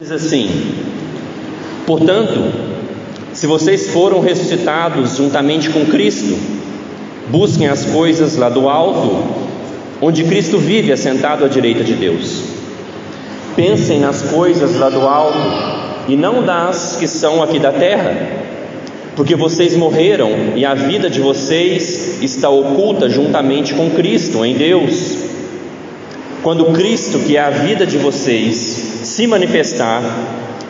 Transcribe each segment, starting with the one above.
Diz assim: portanto, se vocês foram ressuscitados juntamente com Cristo, busquem as coisas lá do alto, onde Cristo vive assentado à direita de Deus. Pensem nas coisas lá do alto e não das que são aqui da terra, porque vocês morreram e a vida de vocês está oculta juntamente com Cristo em Deus. Quando Cristo, que é a vida de vocês, se manifestar,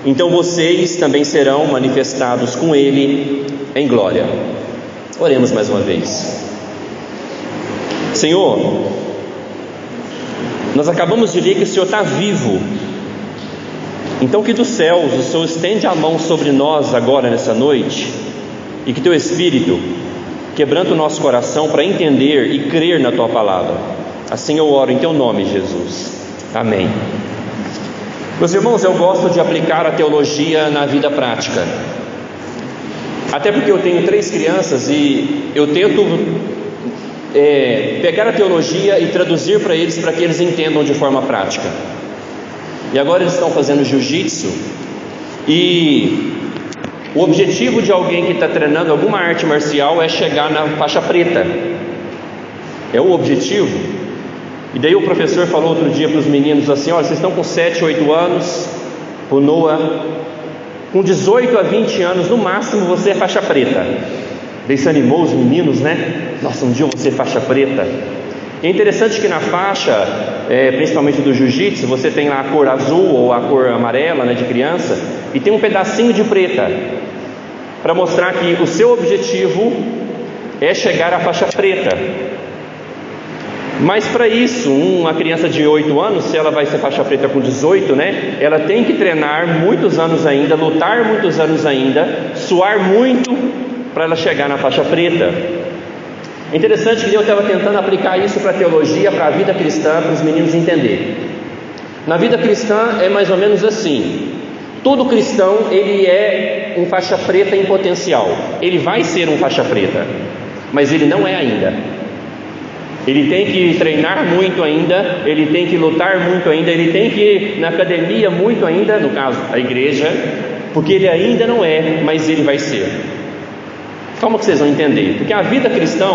então vocês também serão manifestados com Ele em glória. Oremos mais uma vez. Senhor, nós acabamos de ler que o Senhor está vivo. Então que dos céus o Senhor estende a mão sobre nós agora nessa noite, e que Teu Espírito quebrante o nosso coração para entender e crer na Tua palavra. Assim eu oro em Teu nome, Jesus. Amém. Meus irmãos, eu gosto de aplicar a teologia na vida prática, até porque eu tenho 3 crianças e eu tento pegar a teologia e traduzir para eles, para que eles entendam de forma prática. E agora eles estão fazendo jiu-jitsu, e o objetivo de alguém que está treinando alguma arte marcial é chegar na faixa preta. É o objetivo. E daí o professor falou outro dia para os meninos assim: olha, vocês estão com 7, 8 anos, o Noah, com 18 a 20 anos no máximo você é faixa preta. Daí se animou os meninos, né? Nossa, um dia eu vou ser faixa preta. É interessante que na faixa, principalmente do jiu-jitsu, você tem lá a cor azul ou a cor amarela, né, de criança, e tem um pedacinho de preta, para mostrar que o seu objetivo é chegar à faixa preta. Mas para isso, uma criança de 8 anos, se ela vai ser faixa preta com 18, né, ela tem que treinar muitos anos ainda, lutar muitos anos ainda, suar muito para ela chegar na faixa preta. É interessante que eu estava tentando aplicar isso para a teologia, para a vida cristã, para os meninos entenderem. Na vida cristã é mais ou menos assim: todo cristão, ele é um faixa preta em potencial. Ele vai ser um faixa preta, mas ele não é ainda. Ele tem que treinar muito ainda, ele tem que lutar muito ainda, ele tem que ir na academia muito ainda, no caso, a igreja, porque ele ainda não é, mas ele vai ser. Como que vocês vão entender? Porque a vida cristã,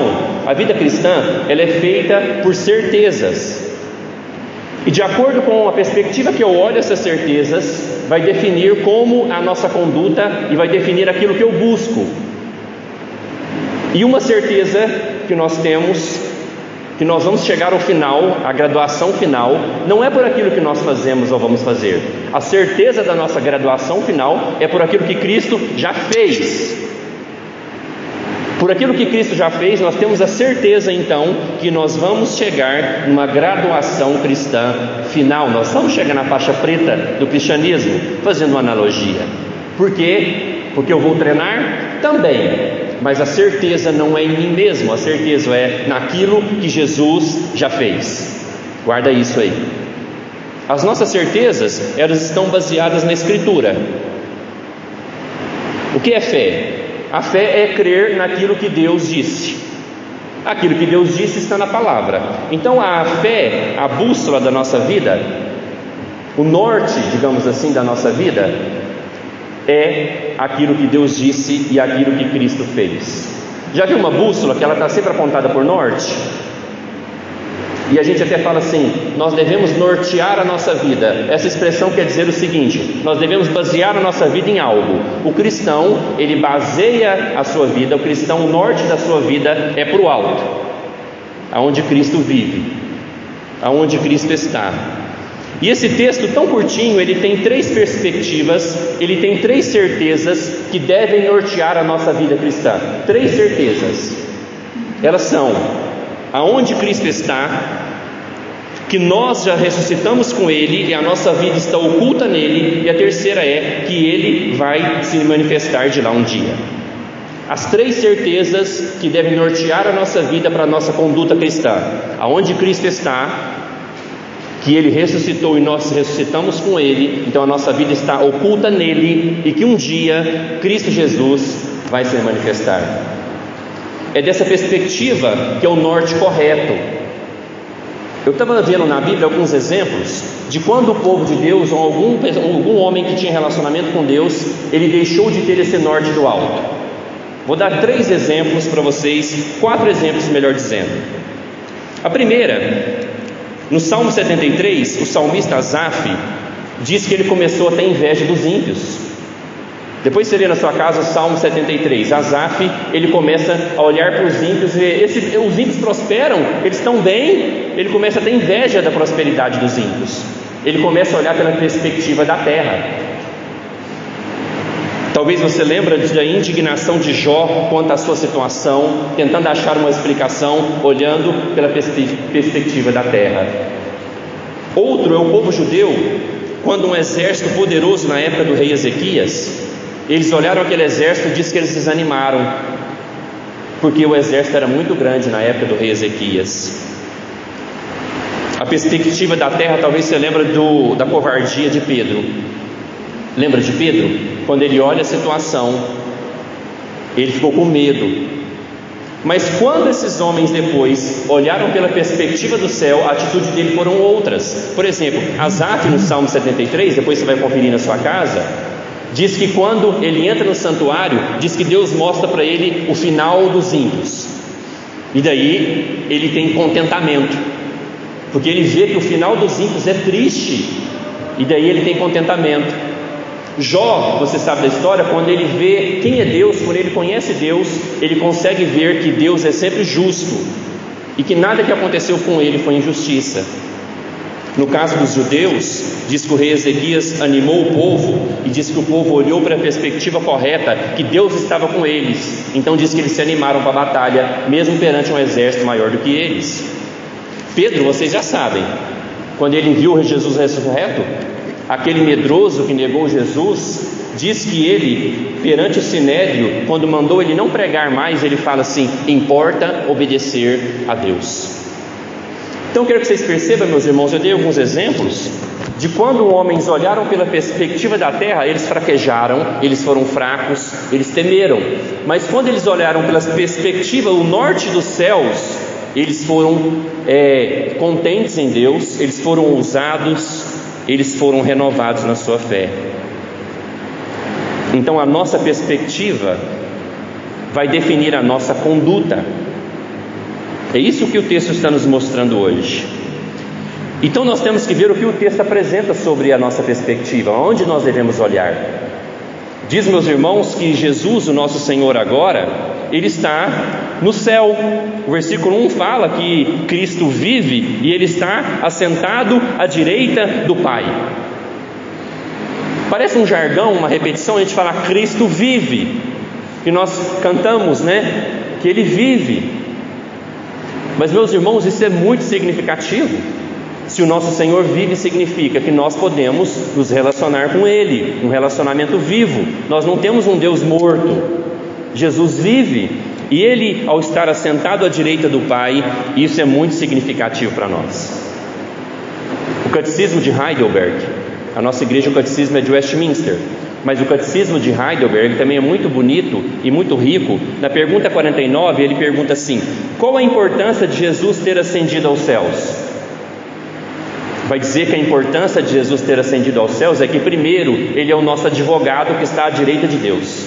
ela é feita por certezas. E de acordo com a perspectiva que eu olho essas certezas, vai definir como a nossa conduta e vai definir aquilo que eu busco. E uma certeza que nós temos, que nós vamos chegar ao final, a graduação final, não é por aquilo que nós fazemos ou vamos fazer. A certeza da nossa graduação final é por aquilo que Cristo já fez. Por aquilo que Cristo já fez, nós temos a certeza então que nós vamos chegar numa graduação cristã final. Nós vamos chegar na faixa preta do cristianismo, fazendo uma analogia. Por quê? Porque eu vou treinar também, mas a certeza não é em mim mesmo, a certeza é naquilo que Jesus já fez. Guarda isso aí. As nossas certezas, elas estão baseadas na Escritura. O que é fé? A fé é crer naquilo que Deus disse. Aquilo que Deus disse está na palavra. Então a fé, a bússola da nossa vida, o norte, digamos assim, da nossa vida, é aquilo que Deus disse e aquilo que Cristo fez. Já viu uma bússola que ela está sempre apontada por norte? E a gente até fala assim: nós devemos nortear a nossa vida. Essa expressão quer dizer o seguinte: nós devemos basear a nossa vida em algo. O cristão, ele baseia a sua vida, o cristão, o norte da sua vida é para o alto, aonde Cristo vive, aonde Cristo está. E esse texto tão curtinho, ele tem 3 perspectivas, ele tem 3 certezas que devem nortear a nossa vida cristã. 3 certezas. Elas são: aonde Cristo está, que nós já ressuscitamos com Ele e a nossa vida está oculta nele, e a terceira é que Ele vai se manifestar de lá um dia. As 3 certezas que devem nortear a nossa vida para a nossa conduta cristã: aonde Cristo está, que Ele ressuscitou e nós ressuscitamos com Ele, então a nossa vida está oculta nele, e que um dia Cristo Jesus vai se manifestar. É dessa perspectiva que é o norte correto. Eu estava vendo na Bíblia alguns exemplos de quando o povo de Deus, ou algum homem que tinha relacionamento com Deus, ele deixou de ter esse norte do alto. Vou dar 3 exemplos para vocês, 4 exemplos melhor dizendo. A primeira, no Salmo 73, o salmista Asaf diz que ele começou a ter inveja dos ímpios. Depois você lê na sua casa o Salmo 73, Asaf, ele começa a olhar para os ímpios e ver, os ímpios prosperam, eles estão bem, ele começa a ter inveja da prosperidade dos ímpios, ele começa a olhar pela perspectiva da terra. Talvez você lembre da indignação de Jó quanto à sua situação, tentando achar uma explicação, olhando pela perspectiva da terra. Outro é o povo judeu, quando um exército poderoso na época do rei Ezequias, eles olharam aquele exército e diz que eles desanimaram, porque o exército era muito grande na época do rei Ezequias. A perspectiva da terra, talvez você lembre da covardia de Pedro. Lembra de Pedro? Quando ele olha a situação, ele ficou com medo. Mas quando esses homens depois olharam pela perspectiva do céu, a atitude dele foram outras. Por exemplo, Asaf no Salmo 73, depois você vai conferir na sua casa, diz que quando ele entra no santuário, diz que Deus mostra para ele o final dos ímpios, e daí ele tem contentamento, porque ele vê que o final dos ímpios é triste, e daí ele tem contentamento. Jó, você sabe da história, quando ele vê quem é Deus, quando ele conhece Deus, ele consegue ver que Deus é sempre justo, e que nada que aconteceu com ele foi injustiça. No caso dos judeus, diz que o rei Ezequias animou o povo, e diz que o povo olhou para a perspectiva correta, que Deus estava com eles, então diz que eles se animaram para a batalha, mesmo perante um exército maior do que eles. Pedro, vocês já sabem, quando ele viu Jesus ressurreto, aquele medroso que negou Jesus, diz que ele, perante o sinédrio, quando mandou ele não pregar mais, ele fala assim: importa obedecer a Deus. Então eu quero que vocês percebam, meus irmãos, eu dei alguns exemplos de quando homens olharam pela perspectiva da terra, eles fraquejaram, eles foram fracos, eles temeram. Mas quando eles olharam pela perspectiva, o norte dos céus, eles foram contentes em Deus, eles foram ousados, eles foram renovados na sua fé. Então a nossa perspectiva vai definir a nossa conduta. É isso que o texto está nos mostrando hoje. Então nós temos que ver o que o texto apresenta sobre a nossa perspectiva, onde nós devemos olhar. Diz, meus irmãos, que Jesus, o nosso Senhor agora, Ele está no céu. O versículo 1 fala que Cristo vive e Ele está assentado à direita do Pai. Parece um jargão, uma repetição, a gente fala Cristo vive, que nós cantamos, que Ele vive. Mas, meus irmãos, isso é muito significativo. Se o nosso Senhor vive, significa que nós podemos nos relacionar com Ele, um relacionamento vivo. Nós não temos um Deus morto. Jesus vive, e Ele, ao estar assentado à direita do Pai, isso é muito significativo para nós. O Catecismo de Heidelberg, a nossa igreja, o catecismo é de Westminster, mas o Catecismo de Heidelberg também é muito bonito e muito rico. Na pergunta 49, ele pergunta assim: qual a importância de Jesus ter ascendido aos céus? Vai dizer que a importância de Jesus ter ascendido aos céus é que, primeiro, Ele é o nosso advogado que está à direita de Deus.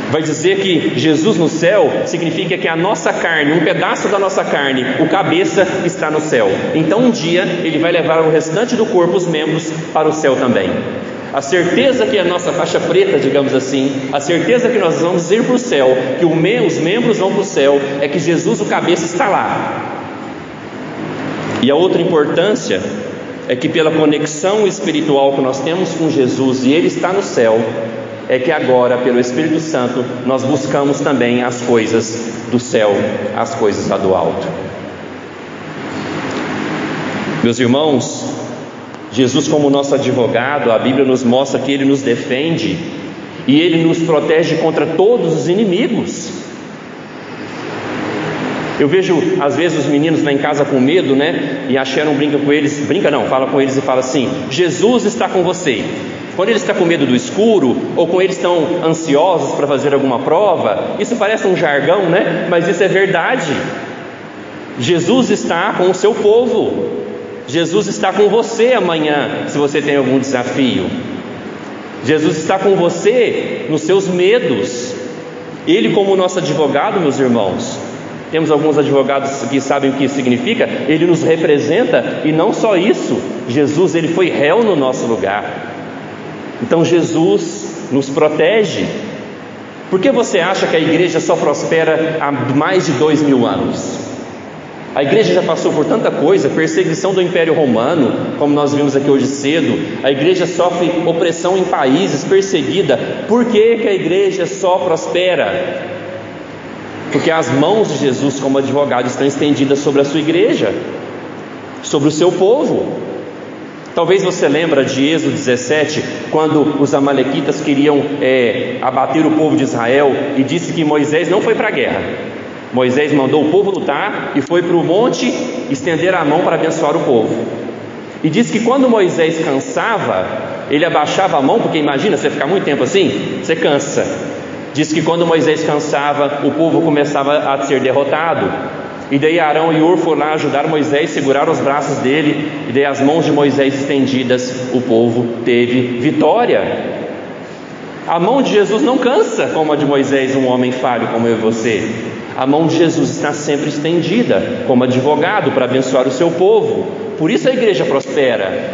Vai dizer que Jesus no céu significa que a nossa carne, um pedaço da nossa carne, o cabeça, está no céu. Então um dia Ele vai levar o restante do corpo, os membros, para o céu também. A certeza que a nossa faixa preta, digamos assim, a certeza que nós vamos ir para o céu, que os membros vão para o céu, é que Jesus, o cabeça, está lá. E a outra importância é que, pela conexão espiritual que nós temos com Jesus, e Ele está no céu, é que agora, pelo Espírito Santo, nós buscamos também as coisas do céu, as coisas lá do alto. Meus irmãos, Jesus, como nosso advogado, a Bíblia nos mostra que Ele nos defende e Ele nos protege contra todos os inimigos. Eu vejo às vezes os meninos lá em casa com medo, e a Sharon brinca com eles, fala com eles e fala assim: Jesus está com você. Quando eles estão com medo do escuro, ou quando eles estão ansiosos para fazer alguma prova, isso parece um jargão, mas isso é verdade. Jesus está com o seu povo. Jesus está com você amanhã, se você tem algum desafio. Jesus está com você nos seus medos. Ele, como nosso advogado, meus irmãos, temos alguns advogados que sabem o que isso significa. Ele nos representa, e não só isso, Jesus, ele foi réu no nosso lugar. Então Jesus nos protege. Por que você acha que a igreja só prospera há mais de 2000 anos? A igreja já passou por tanta coisa, perseguição do Império Romano, como nós vimos aqui hoje cedo. A igreja sofre opressão em países, perseguida. Por que a igreja só prospera? Porque as mãos de Jesus como advogado estão estendidas sobre a sua igreja, sobre o seu povo. Talvez você lembra de Êxodo 17, quando os amalequitas queriam abater o povo de Israel, e disse que Moisés não foi para a guerra. Moisés mandou o povo lutar e foi para o monte estender a mão para abençoar o povo. E diz que quando Moisés cansava, ele abaixava a mão, porque imagina, você ficar muito tempo assim, você cansa. Diz que quando Moisés cansava, o povo começava a ser derrotado. E daí Arão e Hur foram lá ajudar Moisés, seguraram os braços dele, e daí as mãos de Moisés estendidas, o povo teve vitória. A mão de Jesus não cansa como a de Moisés, um homem falho como eu e você. A mão de Jesus está sempre estendida como advogado para abençoar o seu povo. Por isso a igreja prospera.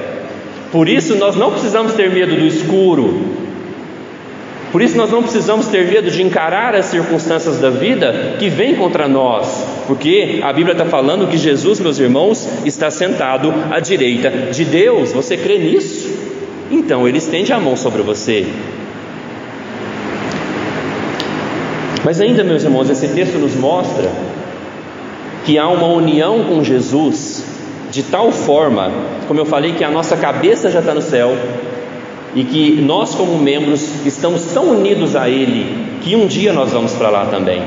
Por isso nós não precisamos ter medo do escuro. Por isso nós não precisamos ter medo de encarar as circunstâncias da vida que vêm contra nós. Porque a Bíblia está falando que Jesus, meus irmãos, está sentado à direita de Deus. Você crê nisso? Então Ele estende a mão sobre você. Mas ainda, meus irmãos, esse texto nos mostra que há uma união com Jesus de tal forma, como eu falei, que a nossa cabeça já está no céu, e que nós como membros estamos tão unidos a Ele, que um dia nós vamos para lá também.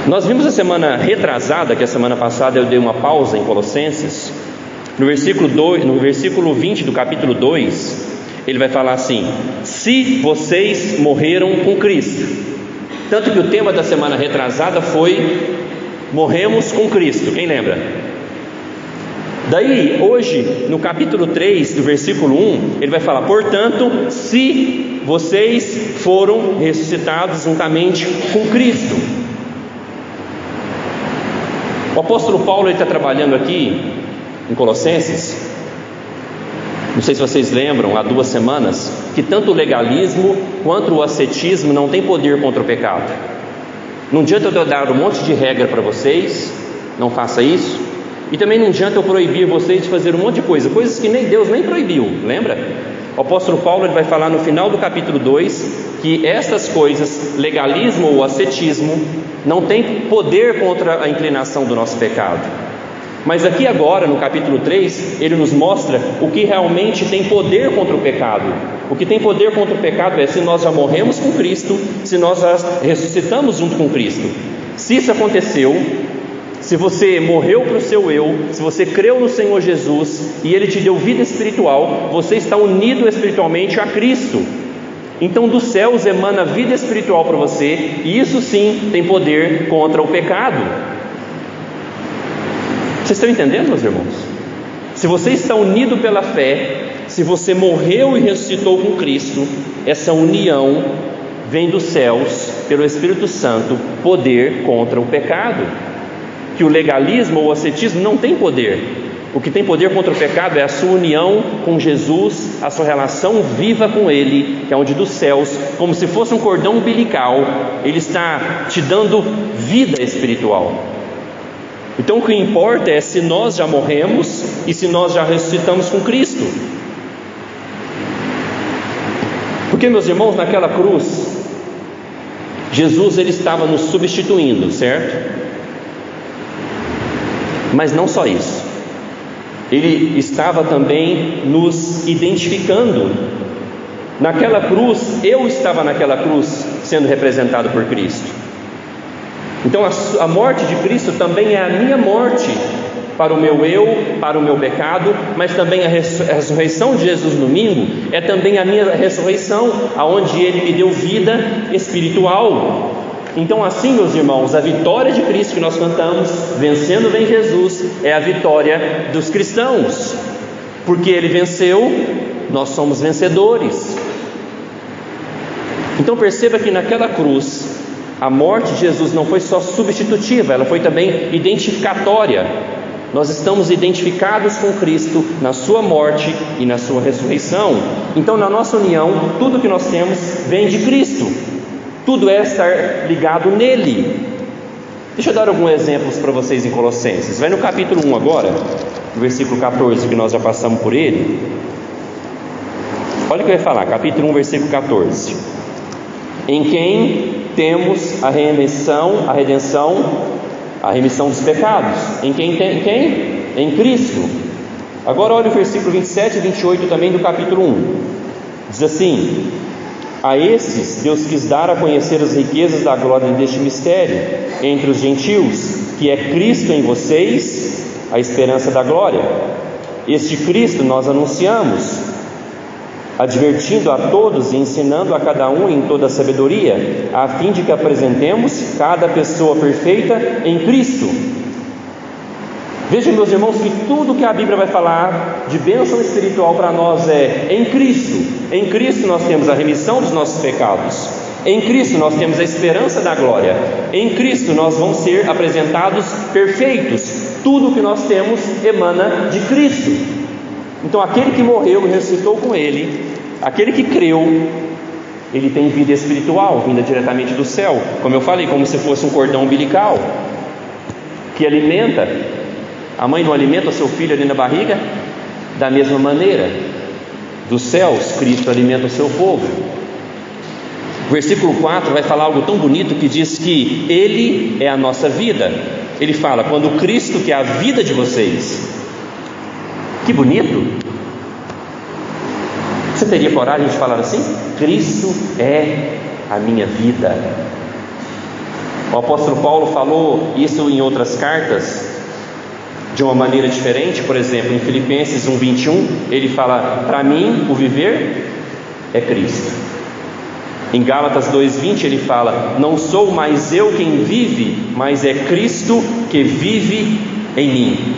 Nós vimos a semana retrasada, que a semana passada eu dei uma pausa em Colossenses, no versículo 20 do capítulo 2, ele vai falar assim: se vocês morreram com Cristo. Tanto que o tema da semana retrasada foi morremos com Cristo, quem lembra? Daí hoje no capítulo 3 do versículo 1, ele vai falar: portanto, se vocês foram ressuscitados juntamente com Cristo. O apóstolo Paulo está trabalhando aqui em Colossenses. Não sei se vocês lembram, há 2 semanas, que tanto o legalismo quanto o ascetismo não tem poder contra o pecado. Não adianta eu dar um monte de regra para vocês, não faça isso. E também não adianta eu proibir vocês de fazer um monte de coisa, coisas que nem Deus nem proibiu, lembra? O apóstolo Paulo ele vai falar no final do capítulo 2 que estas coisas, legalismo ou ascetismo, não tem poder contra a inclinação do nosso pecado. Mas aqui agora, no capítulo 3, ele nos mostra o que realmente tem poder contra o pecado. O que tem poder contra o pecado é se nós já morremos com Cristo, se nós já ressuscitamos junto com Cristo. Se isso aconteceu, se você morreu para o seu eu, se você creu no Senhor Jesus e Ele te deu vida espiritual, você está unido espiritualmente a Cristo. Então dos céus emana vida espiritual para você, e isso sim tem poder contra o pecado. Vocês estão entendendo, meus irmãos? Se você está unido pela fé, se você morreu e ressuscitou com Cristo, essa união vem dos céus, pelo Espírito Santo, poder contra o pecado. Que o legalismo ou o ascetismo não tem poder. O que tem poder contra o pecado é a sua união com Jesus, a sua relação viva com Ele, que é onde dos céus, como se fosse um cordão umbilical, Ele está te dando vida espiritual. Então o que importa é se nós já morremos e se nós já ressuscitamos com Cristo. Porque, meus irmãos, naquela cruz, Jesus ele estava nos substituindo, certo? Mas não só isso, Ele estava também nos identificando. Naquela cruz, eu estava naquela cruz sendo representado por Cristo. Então a morte de Cristo também é a minha morte para o meu eu, para o meu pecado, mas também a ressurreição de Jesus no domingo é também a minha ressurreição, aonde Ele me deu vida espiritual. Então assim, meus irmãos, a vitória de Cristo que nós cantamos, vencendo vem Jesus, é a vitória dos cristãos, porque Ele venceu, nós somos vencedores. Então perceba que naquela cruz, a morte de Jesus não foi só substitutiva, ela foi também identificatória. Nós estamos identificados com Cristo na sua morte e na sua ressurreição. Então na nossa união, tudo que nós temos vem de Cristo, tudo é estar ligado nele. Deixa eu dar alguns exemplos para vocês em Colossenses. Vai no capítulo 1 agora, no versículo 14, que nós já passamos por ele. Olha o que vai falar, capítulo 1, versículo 14. Em quem temos a redenção dos pecados. Em quem? Em Cristo. Agora olha o versículo 27 e 28 também do capítulo 1. Diz assim: a esses Deus quis dar a conhecer as riquezas da glória deste mistério entre os gentios, que é Cristo em vocês, a esperança da glória. Este Cristo nós anunciamos, advertindo a todos e ensinando a cada um em toda a sabedoria, a fim de que apresentemos cada pessoa perfeita em Cristo. Vejam, meus irmãos, que tudo que a Bíblia vai falar de bênção espiritual para nós é em Cristo. Em Cristo nós temos a remissão dos nossos pecados. Em Cristo nós temos a esperança da glória. Em Cristo nós vamos ser apresentados perfeitos. Tudo que nós temos emana de Cristo. Então aquele que morreu e ressuscitou com Ele, aquele que creu, ele tem vida espiritual, vinda diretamente do céu, como eu falei, como se fosse um cordão umbilical, que alimenta. A mãe não alimenta o seu filho ali na barriga? Da mesma maneira, dos céus, Cristo alimenta o seu povo. O versículo 4 vai falar algo tão bonito que diz que Ele é a nossa vida. Ele fala, quando Cristo, que é a vida de vocês. Que bonito! Você teria coragem de falar assim? Cristo é a minha vida. O apóstolo Paulo falou isso em outras cartas de uma maneira diferente. Por exemplo, em Filipenses 1:21, ele fala: para mim o viver é Cristo. Em Gálatas 2:20 ele fala: não sou mais eu quem vive, mas é Cristo que vive em mim.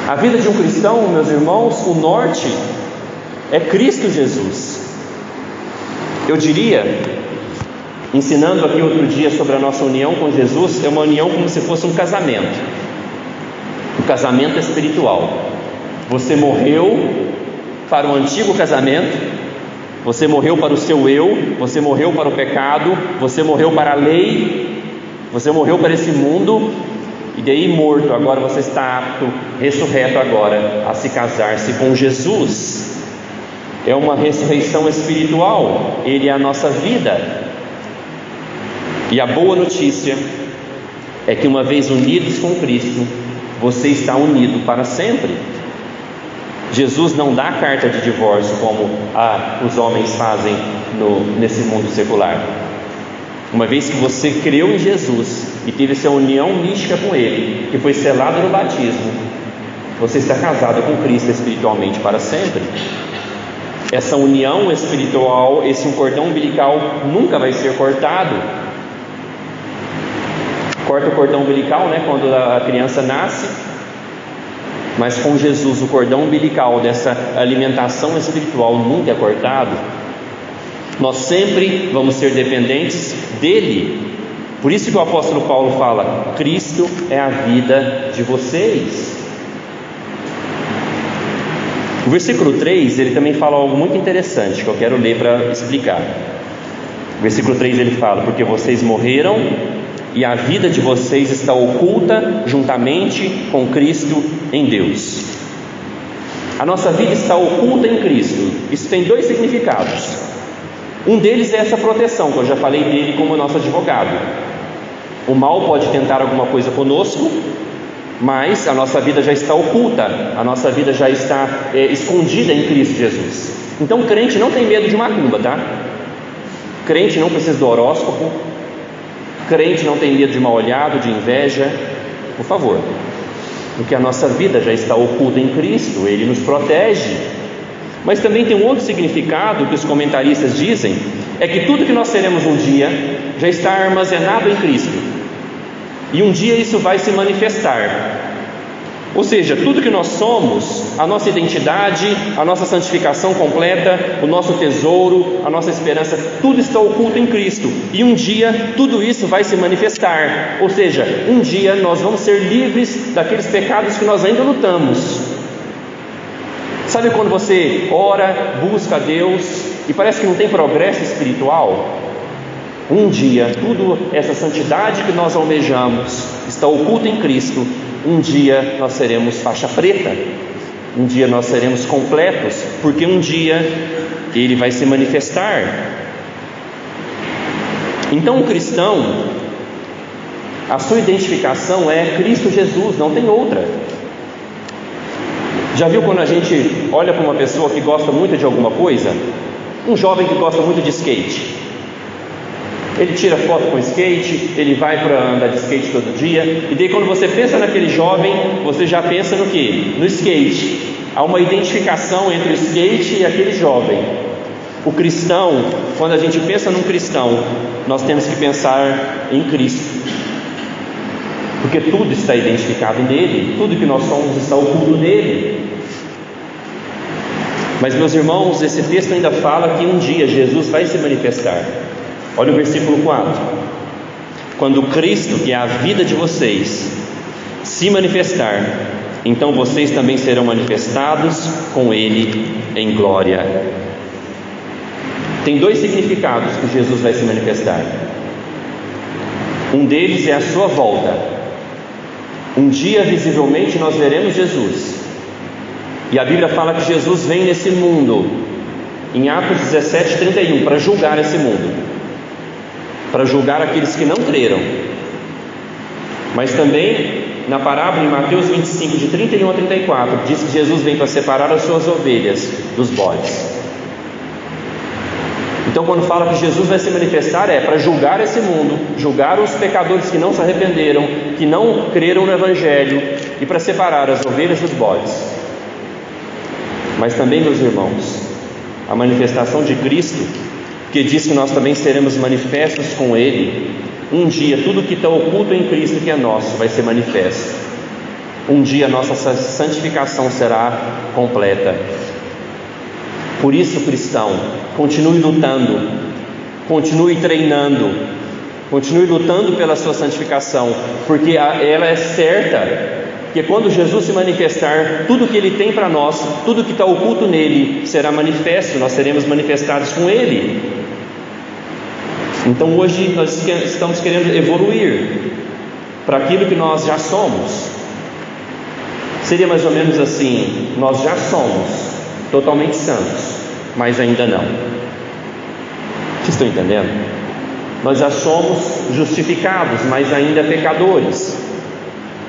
A vida de um cristão, meus irmãos, o norte é Cristo Jesus. Eu diria, ensinando aqui outro dia sobre a nossa união com Jesus, é uma união como se fosse um casamento. Um casamento espiritual. Você morreu para o antigo casamento, você morreu para o seu eu, você morreu para o pecado, você morreu para a lei, você morreu para esse mundo. E daí morto, agora você está apto, ressurreto agora, a se casar-se com Jesus. É uma ressurreição espiritual. Ele é a nossa vida. E a boa notícia é que uma vez unidos com Cristo, você está unido para sempre. Jesus não dá carta de divórcio como os homens fazem nesse mundo secular. Uma vez que você creu em Jesus e teve essa união mística com Ele, que foi selado no batismo, você está casado com Cristo espiritualmente para sempre. Essa união espiritual, esse cordão umbilical nunca vai ser cortado. Corta o cordão umbilical, né, quando a criança nasce, mas com Jesus o cordão umbilical dessa alimentação espiritual nunca é cortado. Nós sempre vamos ser dependentes dele. Por isso que o apóstolo Paulo fala: Cristo é a vida de vocês. O versículo 3, ele também fala algo muito interessante que eu quero ler para explicar. O versículo 3 ele fala: porque vocês morreram e a vida de vocês está oculta juntamente com Cristo em Deus. A nossa vida está oculta em Cristo. Isso tem dois significados. Um deles é essa proteção, que eu já falei dele como nosso advogado. O mal pode tentar alguma coisa conosco, mas a nossa vida já está oculta, a nossa vida já está escondida em Cristo Jesus. Então crente não tem medo de macumba, tá? Crente não precisa do horóscopo, crente não tem medo de mal olhado, de inveja, por favor, porque a nossa vida já está oculta em Cristo, Ele nos protege. Mas também tem um outro significado que os comentaristas dizem, é que tudo que nós seremos um dia já está armazenado em Cristo, e um dia isso vai se manifestar. Ou seja, tudo que nós somos, a nossa identidade, a nossa santificação completa, o nosso tesouro, a nossa esperança, tudo está oculto em Cristo, e um dia tudo isso vai se manifestar. Ou seja, um dia nós vamos ser livres daqueles pecados que nós ainda lutamos. Sabe quando você ora, busca a Deus e parece que não tem progresso espiritual? Um dia, tudo essa santidade que nós almejamos está oculta em Cristo. Um dia nós seremos faixa preta, um dia nós seremos completos, porque um dia Ele vai se manifestar. Então o cristão, a sua identificação é Cristo Jesus, não tem outra. Já viu quando a gente olha para uma pessoa que gosta muito de alguma coisa? Um jovem que gosta muito de skate, ele tira foto com skate, ele vai para andar de skate todo dia, e daí quando você pensa naquele jovem, você já pensa no quê? No skate. Há uma identificação entre o skate e aquele jovem. O cristão, quando a gente pensa num cristão, nós temos que pensar em Cristo, porque tudo está identificado nele, tudo que nós somos está oculto nele. Mas meus irmãos, esse texto ainda fala que um dia Jesus vai se manifestar. Olha o versículo 4: quando Cristo, que é a vida de vocês, se manifestar, então vocês também serão manifestados com Ele em glória. Tem dois significados que Jesus vai se manifestar. Um deles é a sua volta. Um dia visivelmente nós veremos Jesus, e a Bíblia fala que Jesus vem nesse mundo, em Atos 17:31, para julgar esse mundo, para julgar aqueles que não creram. Mas também na parábola em Mateus 25, de 31 a 34, diz que Jesus vem para separar as suas ovelhas dos bodes. Então quando fala que Jesus vai se manifestar, é para julgar esse mundo, julgar os pecadores que não se arrependeram, que não creram no Evangelho, e para separar as ovelhas dos bodes. Mas também, meus irmãos, a manifestação de Cristo, que diz que nós também seremos manifestos com Ele. Um dia tudo que está oculto em Cristo, que é nosso, vai ser manifesto. Um dia a nossa santificação será completa. Por isso, cristão, continue lutando, continue treinando, continue lutando pela sua santificação, porque ela é certa, que quando Jesus se manifestar, tudo que Ele tem para nós, tudo que está oculto nele, será manifesto, nós seremos manifestados com Ele. Então hoje nós estamos querendo evoluir para aquilo que nós já somos. Seria mais ou menos assim: nós já somos totalmente santos, mas ainda não. Vocês estão entendendo? Nós já somos justificados, mas ainda pecadores.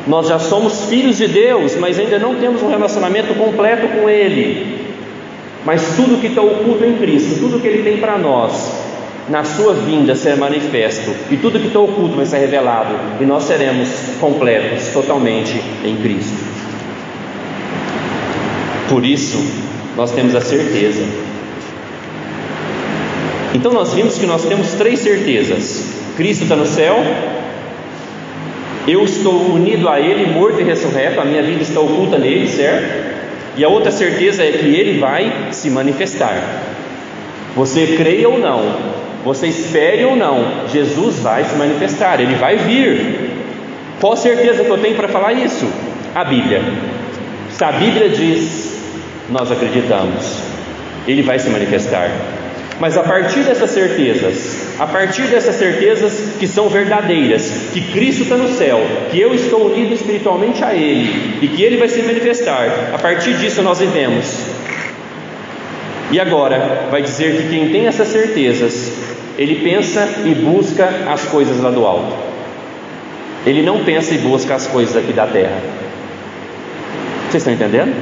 Nós já somos filhos de Deus, mas ainda não temos um relacionamento completo com Ele. Mas tudo que está oculto em Cristo, tudo que Ele tem para nós, na sua vinda será manifesto, e tudo que está oculto vai ser revelado, e nós seremos completos totalmente em Cristo. Por isso nós temos a certeza. Então nós vimos que nós temos três certezas: Cristo está no céu, eu estou unido a Ele, morto e ressurreto, a minha vida está oculta nele, certo? E a outra certeza é que Ele vai se manifestar. Você creia ou não, você espere ou não, Jesus vai se manifestar, Ele vai vir. Qual a certeza que eu tenho para falar isso? A Bíblia. Se a Bíblia diz, nós acreditamos, Ele vai se manifestar. Mas a partir dessas certezas que são verdadeiras, que Cristo está no céu, que eu estou unido espiritualmente a Ele, e que Ele vai se manifestar, a partir disso nós vivemos. E agora vai dizer que quem tem essas certezas, ele pensa e busca as coisas lá do alto. Ele não pensa e busca as coisas aqui da terra. Vocês estão entendendo?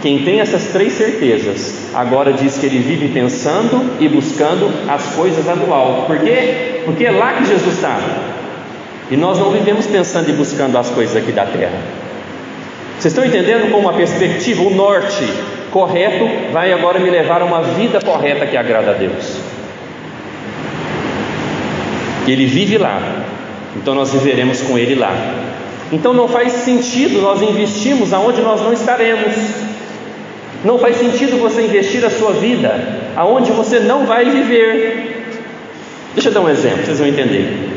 Quem tem essas três certezas, agora diz que ele vive pensando e buscando as coisas lá do alto. Por quê? Porque é lá que Jesus está. E nós não vivemos pensando e buscando as coisas aqui da terra. Vocês estão entendendo como a perspectiva, o norte correto, vai agora me levar a uma vida correta que agrada a Deus? Ele vive lá, então nós viveremos com Ele lá. Então não faz sentido nós investirmos aonde nós não estaremos. Não faz sentido você investir a sua vida aonde você não vai viver. Deixa eu dar um exemplo, vocês vão entender.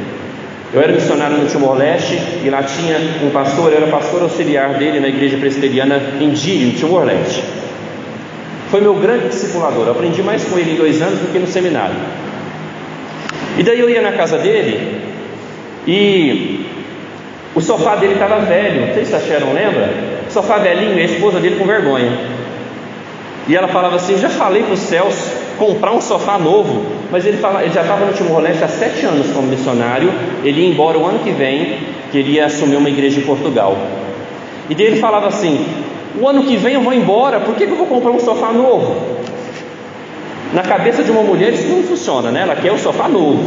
Eu era missionário no Timor-Leste e lá tinha um pastor, eu era pastor auxiliar dele na igreja presbiteriana em Dili, no Timor-Leste. Foi meu grande discipulador, eu aprendi mais com ele em 2 anos do que no seminário. E daí eu ia na casa dele e o sofá dele estava velho, não sei se a Sharon lembra, o sofá velhinho, e a esposa dele com vergonha. E ela falava assim: já falei para o Celso comprar um sofá novo, mas ele já estava no Timor-Leste há 7 anos como missionário, ele ia embora o ano que vem, queria assumir uma igreja em Portugal. E daí ele falava assim: o ano que vem eu vou embora, por que eu vou comprar um sofá novo? Na cabeça de uma mulher isso não funciona, né? Ela quer um sofá novo.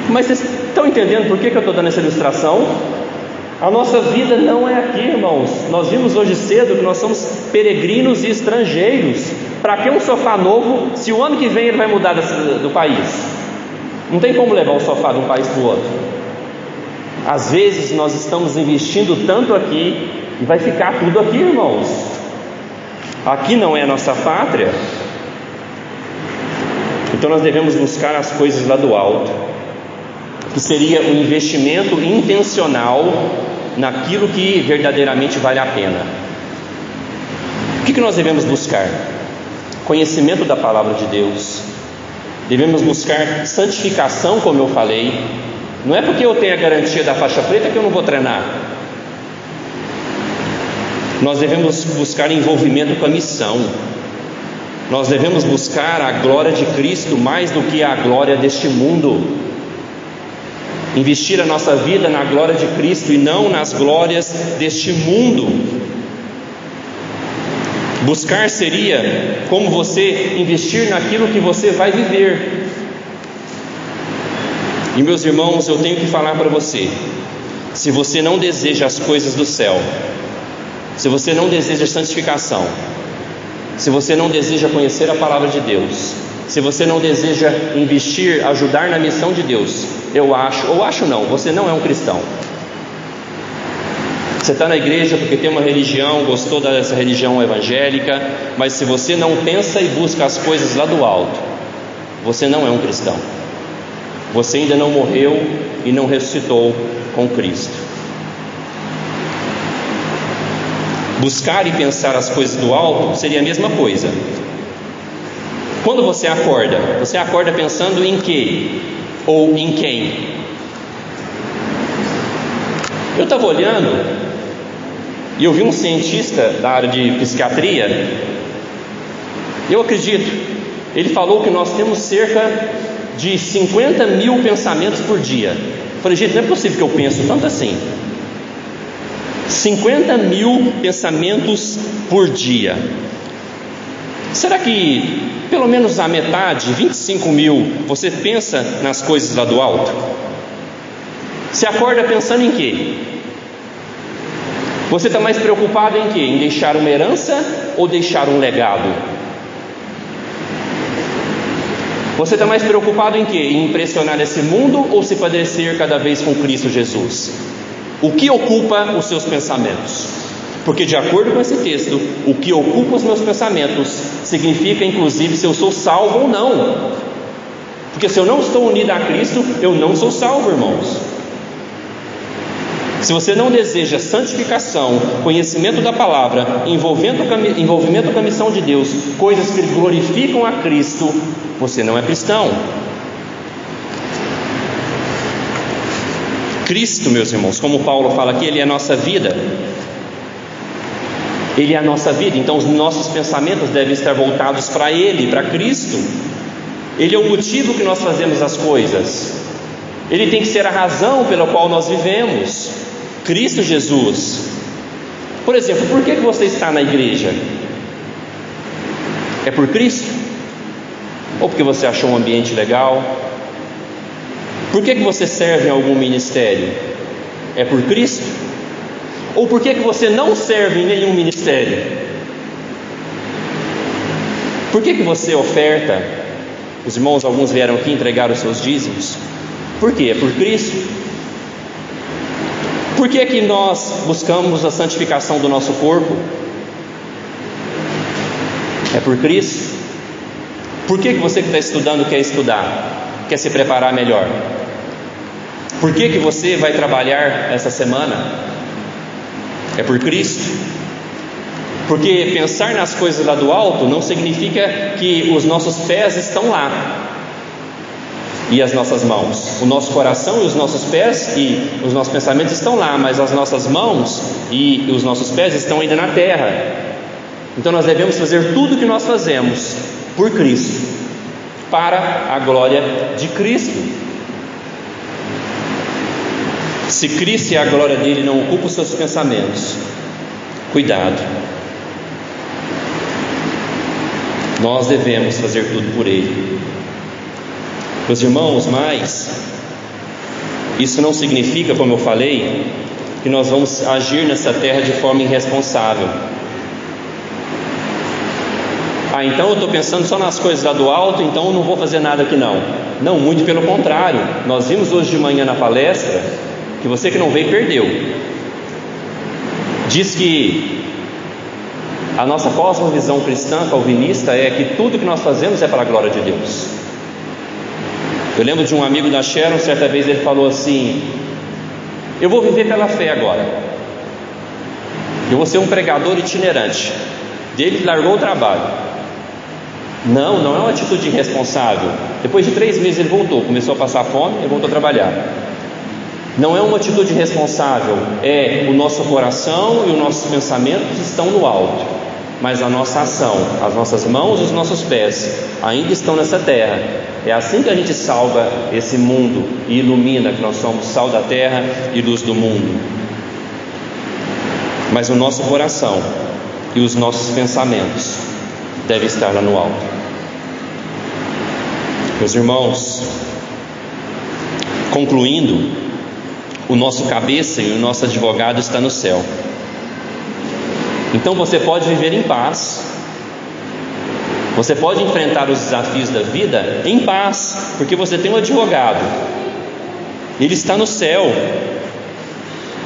Mas vocês estão entendendo por que eu estou dando essa ilustração? A nossa vida não é aqui, irmãos. Nós vimos hoje cedo que nós somos peregrinos e estrangeiros. Para que um sofá novo, se o ano que vem ele vai mudar do país? Não tem como levar o sofá de um país para o outro. Às vezes nós estamos investindo tanto aqui e vai ficar tudo aqui, irmãos. Aqui não é a nossa pátria. Então nós devemos buscar as coisas lá do alto, que seria um investimento intencional naquilo que verdadeiramente vale a pena. O que nós devemos buscar? Conhecimento da palavra de Deus. Devemos buscar santificação, como eu falei. Não é porque eu tenho a garantia da faixa preta que eu não vou treinar. Nós devemos buscar envolvimento com a missão. Nós devemos buscar a glória de Cristo mais do que a glória deste mundo. Investir a nossa vida na glória de Cristo e não nas glórias deste mundo. Buscar seria como você investir naquilo que você vai viver. E meus irmãos, eu tenho que falar para você: se você não deseja as coisas do céu, se você não deseja santificação, se você não deseja conhecer a palavra de Deus, se você não deseja investir, ajudar na missão de Deus, você não é um cristão. Você está na igreja porque tem uma religião, gostou dessa religião evangélica, mas se você não pensa e busca as coisas lá do alto, você não é um cristão. Você ainda não morreu e não ressuscitou com Cristo. Buscar e pensar as coisas do alto seria a mesma coisa. Quando você acorda pensando em quê? Ou em quem? Eu estava olhando e eu vi um cientista da área de psiquiatria. Eu acredito, ele falou que nós temos cerca de 50 mil pensamentos por dia. Eu falei: gente, não é possível que eu penso tanto assim. 50 mil pensamentos por dia. Será que pelo menos a metade, 25 mil, você pensa nas coisas lá do alto? Você acorda pensando em quê? Você está mais preocupado em quê? Em deixar uma herança ou deixar um legado? Você está mais preocupado em quê? Em impressionar esse mundo ou se padecer cada vez com Cristo Jesus? O que ocupa os seus pensamentos? Porque de acordo com esse texto, o que ocupa os meus pensamentos significa inclusive se eu sou salvo ou não. Porque se eu não estou unido a Cristo, eu não sou salvo, irmãos. Se você não deseja santificação, conhecimento da palavra, envolvimento com a missão de Deus, coisas que glorificam a Cristo, você não é cristão. Cristo, meus irmãos, como Paulo fala aqui, Ele é a nossa vida. Ele é a nossa vida, então os nossos pensamentos devem estar voltados para Ele, para Cristo. Ele é o motivo que nós fazemos as coisas. Ele tem que ser a razão pela qual nós vivemos. Cristo Jesus. Por exemplo, por que você está na igreja? É por Cristo? Ou porque você achou um ambiente legal? Por que você serve em algum ministério? É por Cristo? Ou por que você não serve em nenhum ministério? Por que você oferta? Os irmãos, alguns vieram aqui entregar os seus dízimos. Por quê? É por Cristo. Por que que nós buscamos a santificação do nosso corpo? É por Cristo. Por que que você que está estudando quer estudar? Quer se preparar melhor? Por que que você vai trabalhar essa semana? É por Cristo. Porque pensar nas coisas lá do alto não significa que os nossos pés estão lá e as nossas mãos. O nosso coração e os nossos pés e os nossos pensamentos estão lá, mas as nossas mãos e os nossos pés estão ainda na terra. Então nós devemos fazer tudo o que nós fazemos por Cristo, para a glória de Cristo. Se Cristo e a glória dele não ocupam os seus pensamentos, cuidado. Nós devemos fazer tudo por ele. Meus irmãos, mas isso não significa, como eu falei, que nós vamos agir nessa terra de forma irresponsável. Então eu estou pensando só nas coisas lá do alto, então eu não vou fazer nada aqui não. Não, muito pelo contrário. Nós vimos hoje de manhã na palestra que você que não veio perdeu. Diz que a nossa cosmovisão cristã calvinista é que tudo que nós fazemos é para a glória de Deus. Eu lembro de um amigo da Sharon, certa vez ele falou assim: eu vou viver pela fé agora, eu vou ser um pregador itinerante. Ele largou o trabalho. Não é uma atitude irresponsável. Depois de 3 meses ele voltou, começou a passar fome e voltou a trabalhar. Não é uma atitude irresponsável, é o nosso coração e os nossos pensamentos estão no alto, mas a nossa ação, as nossas mãos e os nossos pés ainda estão nessa terra. É assim que a gente salva esse mundo e ilumina, que nós somos sal da terra e luz do mundo. Mas o nosso coração e os nossos pensamentos devem estar lá no alto. Meus irmãos, concluindo, o nosso cabeça e o nosso advogado está no céu. Então você pode viver em paz, você pode enfrentar os desafios da vida em paz, porque você tem um advogado, ele está no céu.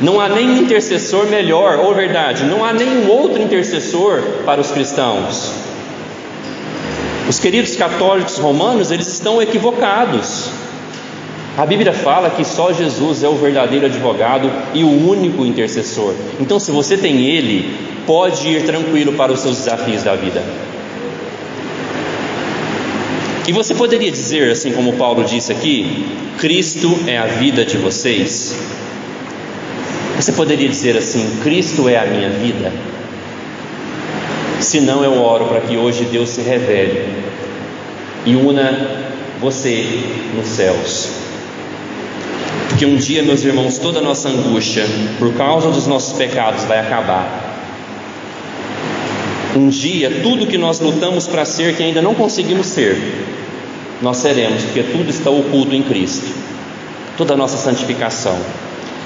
Não há nenhum intercessor melhor, ou verdade, não há nenhum outro intercessor para os cristãos. Os queridos católicos romanos, eles estão equivocados. A Bíblia fala que só Jesus é o verdadeiro advogado e o único intercessor. Então, se você tem ele, pode ir tranquilo para os seus desafios da vida. E você poderia dizer, assim como Paulo disse aqui, Cristo é a vida de vocês. Você poderia dizer assim, Cristo é a minha vida? Se não, eu oro para que hoje Deus se revele e una você nos céus. Porque um dia, meus irmãos, toda a nossa angústia por causa dos nossos pecados vai acabar. Um dia, tudo que nós lutamos para ser, que ainda não conseguimos ser, nós seremos, porque tudo está oculto em Cristo. Toda a nossa santificação.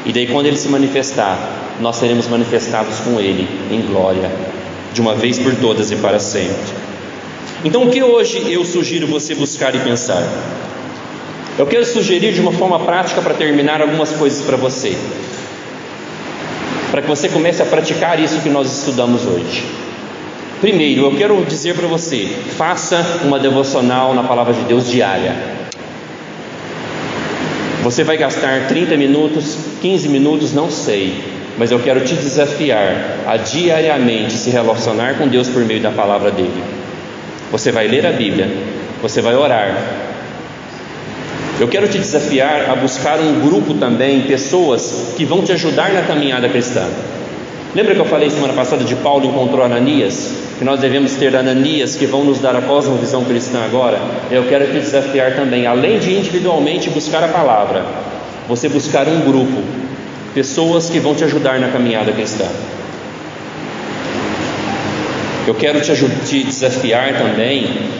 E daí quando Ele se manifestar, nós seremos manifestados com Ele em glória, de uma vez por todas e para sempre. Então o que hoje eu sugiro você buscar e pensar? Eu quero sugerir de uma forma prática, para terminar, algumas coisas para você, para que você comece a praticar isso que nós estudamos hoje. Primeiro, eu quero dizer para você, faça uma devocional na Palavra de Deus diária. Você vai gastar 30 minutos, 15 minutos, não sei, mas eu quero te desafiar a diariamente se relacionar com Deus por meio da palavra dele. Você vai ler a Bíblia, você vai orar. Eu quero te desafiar a buscar um grupo também, pessoas que vão te ajudar na caminhada cristã. Lembra que eu falei semana passada de Paulo encontrou Ananias? Que nós devemos ter Ananias que vão nos dar a cosmovisão cristã agora. Eu quero te desafiar também, além de individualmente buscar a palavra, você buscar um grupo, pessoas que vão te ajudar na caminhada cristã. Eu quero te desafiar também,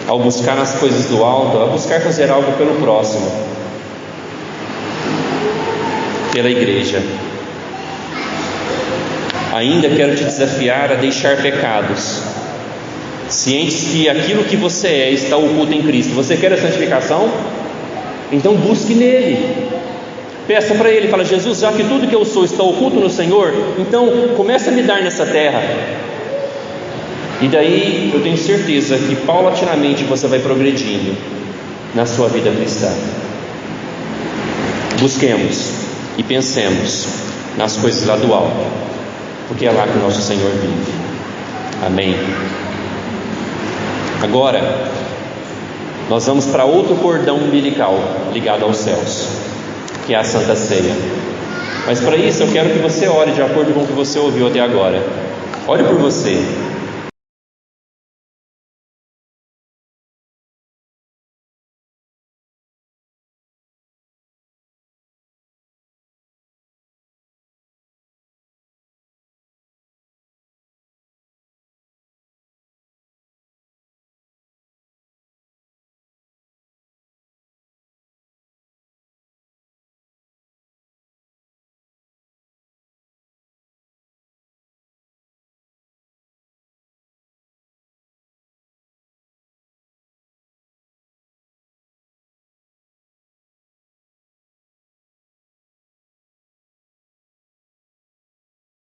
ao buscar as coisas do alto, a buscar fazer algo pelo próximo, pela igreja. Ainda quero te desafiar a deixar pecados, cientes que aquilo que você é está oculto em Cristo. Você quer a santificação? Então busque nele, peça para ele, fala: Jesus, já que tudo que eu sou está oculto no Senhor, então começa a me dar nessa terra. E daí eu tenho certeza que paulatinamente você vai progredindo na sua vida cristã. Busquemos e pensemos nas coisas lá do alto, porque é lá que o nosso Senhor vive. Amém. Agora nós vamos para outro cordão umbilical ligado aos céus, que é a Santa Ceia. Mas para isso eu quero que você ore de acordo com o que você ouviu até agora. Ore por você.